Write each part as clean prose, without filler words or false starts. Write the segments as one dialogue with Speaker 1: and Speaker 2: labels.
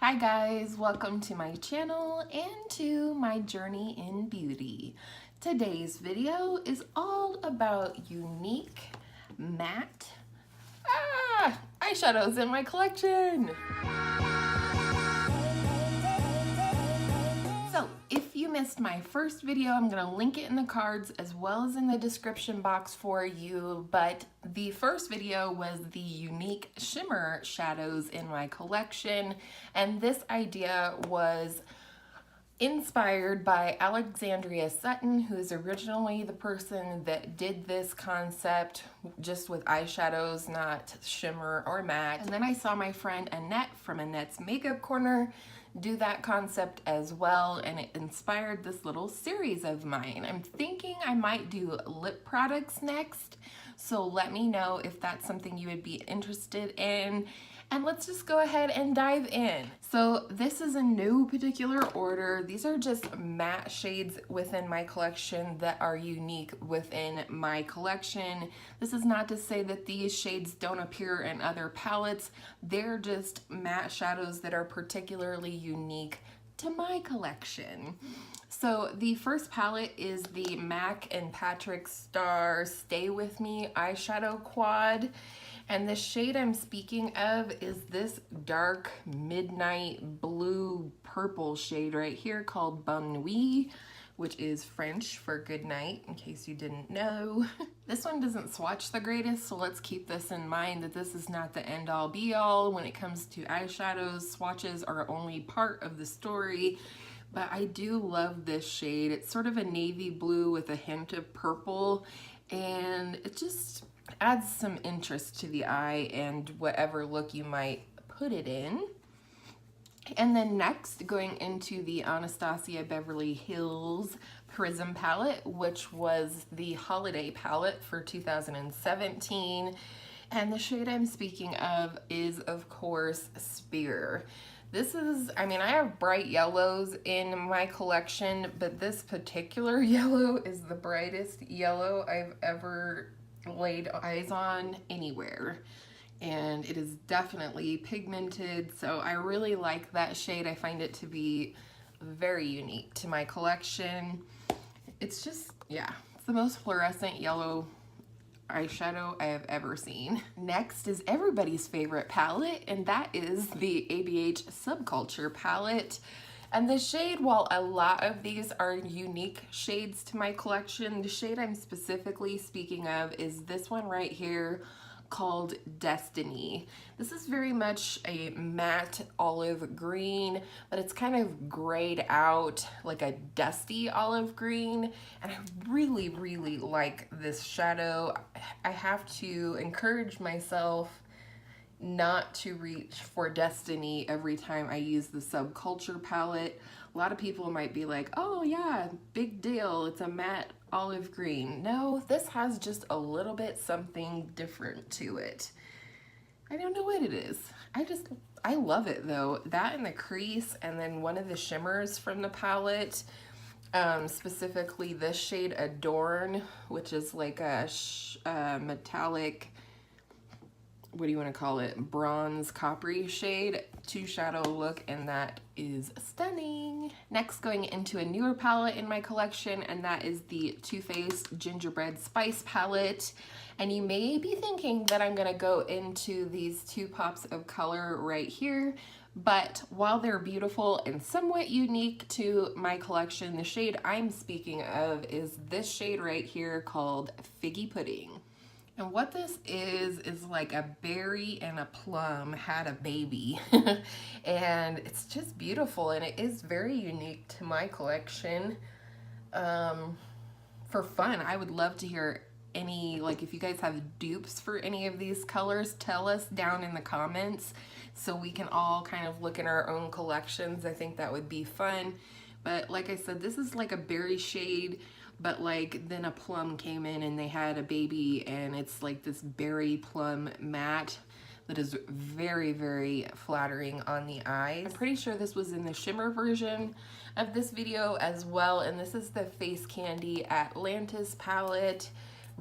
Speaker 1: Hi guys, welcome to my channel and to my journey in beauty. Today's video is all about unique matte eyeshadows in my collection. So if you missed my first video, I'm gonna link it in the cards as well as in the description box for you, but the first video was the unique shimmer shadows in my collection, and this idea was inspired by Alexandria Sutton, who is originally the person that did this concept just with eyeshadows, not shimmer or matte. And then I saw my friend Annette from Annette's Makeup Corner do that concept as well, and it inspired this little series of mine. I'm thinking I might do lip products next, so let me know if that's something you would be interested in. And let's just go ahead and dive in. So this is in no particular order. These are just matte shades within my collection that are unique within my collection. This is not to say that these shades don't appear in other palettes. They're just matte shadows that are particularly unique to my collection. So the first palette is the MAC and Patrick Star Stay With Me eyeshadow quad. And the shade I'm speaking of is this dark midnight blue purple shade right here called Bonne Nuit, which is French for good night, in case you didn't know. This one doesn't swatch the greatest, so let's keep this in mind that this is not the end all be all. When it comes to eyeshadows, swatches are only part of the story. But I do love this shade. It's sort of a navy blue with a hint of purple, and it just adds some interest to the eye and whatever look you might put it in. And then next, going into the Anastasia Beverly Hills Prism palette, which was the holiday palette for 2017. And the shade I'm speaking of is, of course, Spear. This is, I mean, I have bright yellows in my collection, but this particular yellow is the brightest yellow I've ever laid eyes on anywhere. And it is definitely pigmented, so I really like that shade. I find it to be very unique to my collection. It's just, yeah, it's the most fluorescent yellow eyeshadow I have ever seen. Next is everybody's favorite palette, and that is the ABH Subculture palette. And the shade, while a lot of these are unique shades to my collection, the shade I'm specifically speaking of is this one right here called Destiny. This is very much a matte olive green, but it's kind of grayed out like a dusty olive green, and I really, really like this shadow. I have to encourage myself not to reach for Destiny every time I use the Subculture palette. A lot of people might be like, oh yeah, big deal, it's a matte olive green. No, this has just a little bit something different to it. I don't know what it is. I love it though. That and the crease, and then one of the shimmers from the palette, specifically this shade Adorn, which is like a metallic, what do you want to call it, bronze coppery shade, two shadow look, and that is stunning. Next, going into a newer palette in my collection, and that is the Too Faced Gingerbread Spice palette. And you may be thinking that I'm gonna go into these two pops of color right here, but while they're beautiful and somewhat unique to my collection, the shade I'm speaking of is this shade right here called Figgy Pudding. And what this is like a berry and a plum had a baby. And it's just beautiful, and it is very unique to my collection. For fun, I would love to hear any, like, if you guys have dupes for any of these colors, tell us down in the comments so we can all kind of look in our own collections. I think that would be fun. But like I said, this is like a berry shade, but like then a plum came in and they had a baby, and it's like this berry plum matte that is very, very flattering on the eyes. I'm pretty sure this was in the shimmer version of this video as well, and this is the Face Candy Atlantis palette.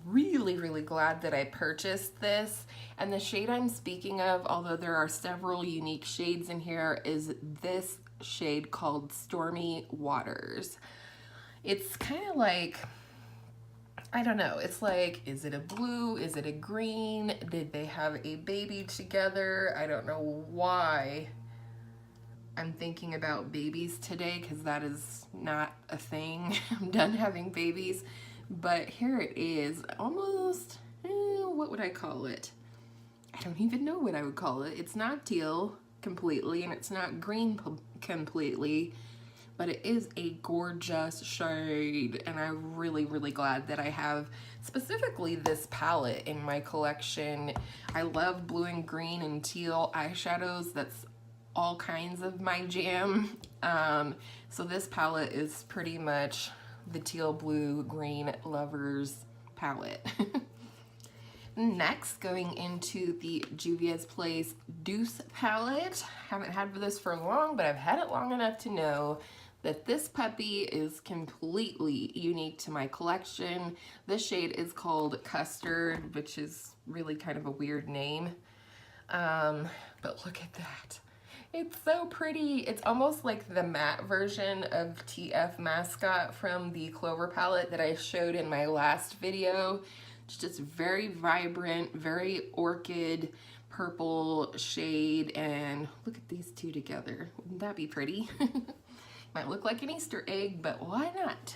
Speaker 1: really glad that I purchased this. And the shade I'm speaking of, although there are several unique shades in here, is this shade called Stormy Waters. It's kind of like, I don't know, it's like, is it a blue? Is it a green? Did they have a baby together? I don't know why I'm thinking about babies today, because that is not a thing. I'm done having babies. But here it is, almost, what would I call it? I don't even know what I would call it. It's not teal completely, and it's not green completely, but it is a gorgeous shade, and I'm really glad that I have specifically this palette in my collection. I love blue and green and teal eyeshadows. That's all kinds of my jam. So this palette is pretty much the teal, blue, green lovers palette. Next, going into the Juvia's Place Deuce palette. Haven't had this for long, but I've had it long enough to know that this puppy is completely unique to my collection. This shade is called Custard, which is really kind of a weird name. But look at that. It's so pretty. It's almost like the matte version of TF Mascot from the Clover palette that I showed in my last video. It's just very vibrant, very orchid purple shade, and look at these two together. Wouldn't that be pretty? Might look like an Easter egg, but why not?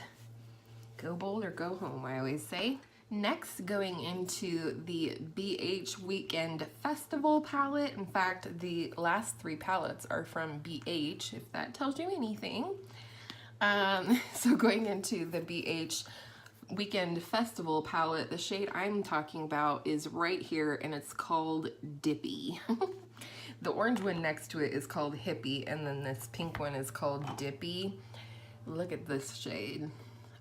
Speaker 1: Go bold or go home, I always say. Next, going into the BH Weekend Festival palette. In fact, the last 3 palettes are from BH, if that tells you anything. So going into the BH Weekend Festival palette, the shade I'm talking about is right here, and it's called Dippy. The orange one next to it is called Hippie, and then this pink one is called Dippy. Look at this shade.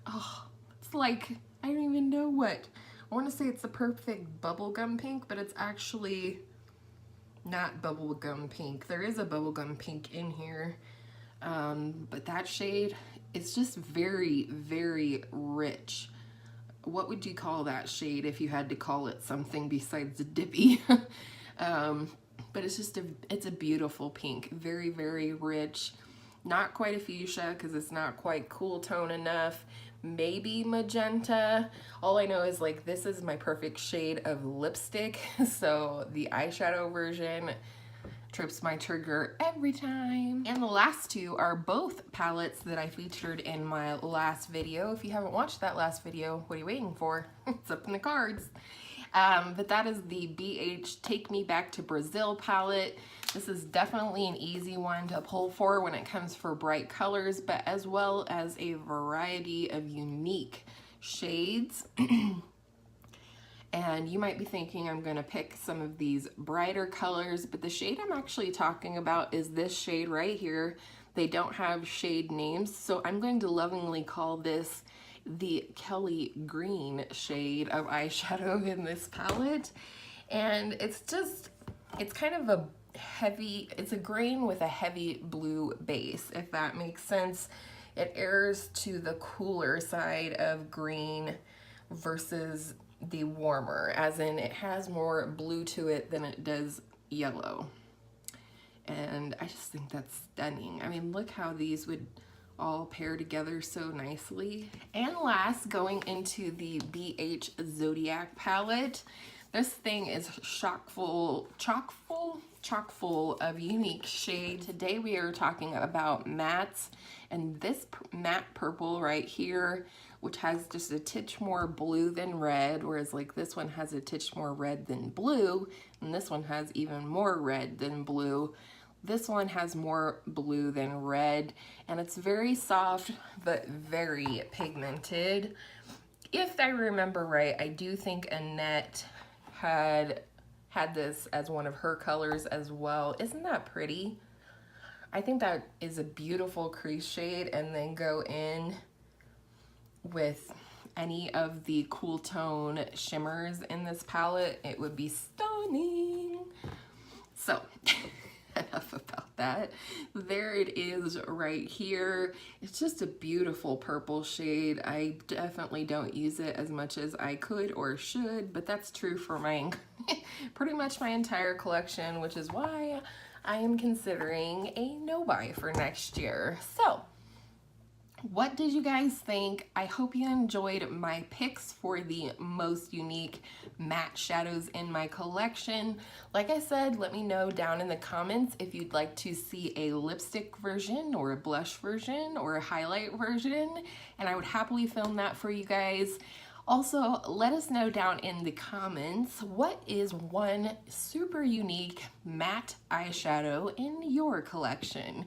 Speaker 1: Oh, it's like, I don't even know what. I want to say it's the perfect bubblegum pink, but it's actually not bubblegum pink. There is a bubblegum pink in here, but that shade is just very rich. What would you call that shade if you had to call it something besides a Dippy? But it's just it's a beautiful pink, very rich. Not quite a fuchsia because it's not quite cool tone enough. Maybe magenta. All I know is like this is my perfect shade of lipstick, so the eyeshadow version trips my trigger every time. And the last 2 are both palettes that I featured in my last video. If you haven't watched that last video, what are you waiting for? It's up in the cards. But that is the BH Take Me Back to Brazil palette. This is definitely an easy one to pull for when it comes for bright colors, but as well as a variety of unique shades. And you might be thinking I'm gonna pick some of these brighter colors, but the shade I'm actually talking about is this shade right here. They don't have shade names, so I'm going to lovingly call this the Kelly Green shade of eyeshadow in this palette. And it's kind of a heavy, it's a green with a heavy blue base, if that makes sense. It errs to the cooler side of green versus the warmer, as in it has more blue to it than it does yellow. And I just think that's stunning. I mean, look how these would all pair together so nicely. And last, going into the BH Zodiac palette, this thing is chock full of unique shade. Today we are talking about mattes, and this matte purple right here, which has just a titch more blue than red, whereas like this one has a titch more red than blue, and this one has even more red than blue. This one has more blue than red, and it's very soft but very pigmented. If I remember right, I do think Annette had this as one of her colors as well. Isn't that pretty? I think that is a beautiful crease shade, and then go in with any of the cool tone shimmers in this palette. It would be stunning. So enough about that. There it is right here. It's just a beautiful purple shade. I definitely don't use it as much as I could or should, but that's true for my pretty much my entire collection, which is why I am considering a no-buy for next year. So, what did you guys think? I hope you enjoyed my picks for the most unique matte shadows in my collection. Like I said, let me know down in the comments if you'd like to see a lipstick version or a blush version or a highlight version, and I would happily film that for you guys. Also, let us know down in the comments, what is one super unique matte eyeshadow in your collection?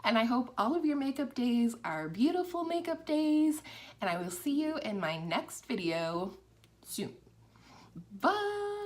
Speaker 1: And I hope all of your makeup days are beautiful makeup days, and I will see you in my next video soon. Bye!